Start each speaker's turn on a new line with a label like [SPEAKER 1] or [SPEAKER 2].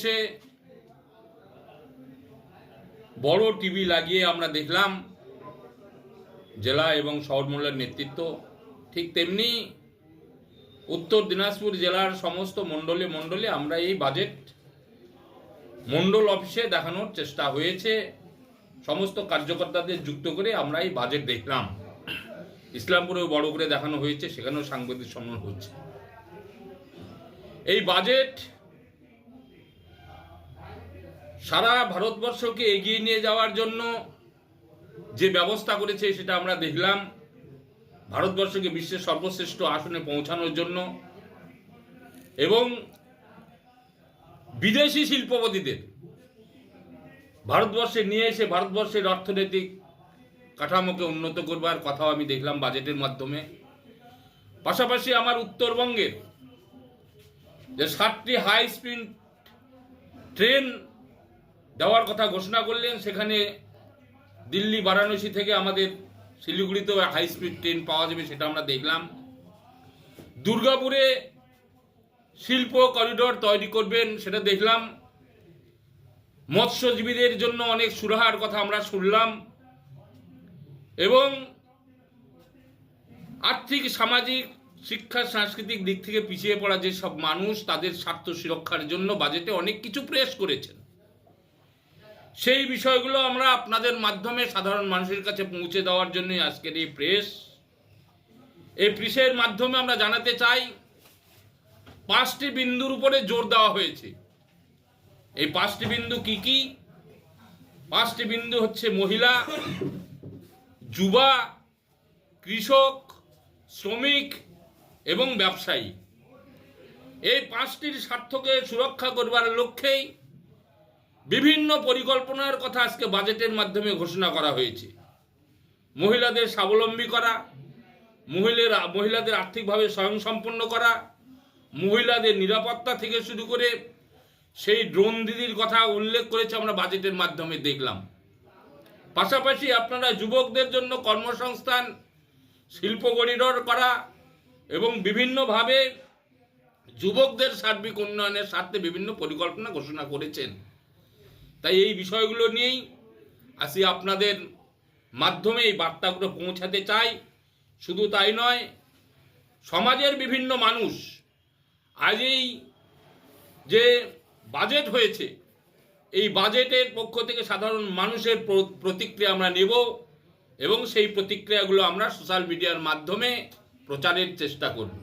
[SPEAKER 1] হচ্ছে বড় টিভি লাগিয়ে আমরা দেখলাম জেলা এবং শহর মণ্ডলের নেতৃত্ব, ঠিক তেমনি উত্তর দিনাজপুর জেলার সমস্ত মণ্ডলে আমরা এই বাজেট মণ্ডল অফিসে দেখানোর চেষ্টা হয়েছে। সমস্ত কার্যকর্তাদের যুক্ত করে আমরা এই বাজেট দেখলাম। ইসলামপুরেও বড় করে দেখানো হয়েছে, সেখানেও সাংবাদিক সম্মেলন হচ্ছে। এই বাজেট সারা ভারতবর্ষকে এগিয়ে নিয়ে যাওয়ার জন্য যে ব্যবস্থা করেছে সেটা আমরা দেখলাম। ভারতবর্ষকে বিশ্বের সর্বশ্রেষ্ঠ আসনে পৌঁছানোর জন্য এবং বিদেশি শিল্পপতিদের ভারতবর্ষে নিয়ে এসে ভারতবর্ষের অর্থনৈতিক কাঠামোকে উন্নত করবার কথাও আমি দেখলাম বাজেটের মাধ্যমে। পাশাপাশি আমার উত্তরবঙ্গের যে 7টি হাই স্পিড ট্রেন দেওয়ার কথা ঘোষণা করলেন, সেখানে দিল্লি বারাণসী থেকে আমাদের শিলিগুড়িতেও হাই স্পিড ট্রেন পাওয়া যাবে, সেটা আমরা দেখলাম। দুর্গাপুরে শিল্প করিডোর তৈরি করবেন, সেটা দেখলাম। মৎস্যজীবীদের জন্য অনেক সুরাহার কথা আমরা শুনলাম এবং আর্থিক, সামাজিক, শিক্ষা, সাংস্কৃতিক দিক থেকে পিছিয়ে পড়া যেসব মানুষ, তাদের স্বার্থ সুরক্ষার জন্য বাজেটে অনেক কিছু প্রেস করেছেন। সেই বিষয়গুলো আমরা আপনাদের মাধ্যমে সাধারণ মানুষের কাছে পৌঁছে দেওয়ার জন্যই আজকের এই প্রেস। এই প্রেসের মাধ্যমে আমরা জানাতে চাই 5টি বিন্দুর উপরে জোর দেওয়া হয়েছে। এই 5টি বিন্দু কি কি? 5টি বিন্দু হচ্ছে মহিলা, যুবা, কৃষক, শ্রমিক এবং ব্যবসায়ী। এই 5টির স্বার্থকে সুরক্ষা করবার লক্ষ্যেই বিভিন্ন পরিকল্পনার কথা আজকে বাজেটের মাধ্যমে ঘোষণা করা হয়েছে। মহিলাদের স্বাবলম্বী করা, মহিলাদের আর্থিকভাবে স্বয়ংসম্পন্ন করা, মহিলাদের নিরাপত্তা থেকে শুরু করে সেই ড্রোন দিদির কথা উল্লেখ করেছে আমরা বাজেটের মাধ্যমে দেখলাম। পাশাপাশি আপনারা যুবকদের জন্য কর্মসংস্থান, শিল্প করিডোর করা এবং বিভিন্নভাবে যুবকদের সার্বিক উন্নয়নের স্বার্থে বিভিন্ন পরিকল্পনা ঘোষণা করেছেন। তাই এই বিষয়গুলো নিয়েই আসি আপনাদের মাধ্যমে এই বার্তাগুলো পৌঁছাতে চাই। শুধু তাই নয়, সমাজের বিভিন্ন মানুষ আজ এই যে বাজেট হয়েছে, এই বাজেটের পক্ষ থেকে সাধারণ মানুষের প্রতিক্রিয়া আমরা নেব এবং সেই প্রতিক্রিয়াগুলো আমরা সোশ্যাল মিডিয়ার মাধ্যমে প্রচারের চেষ্টা করব।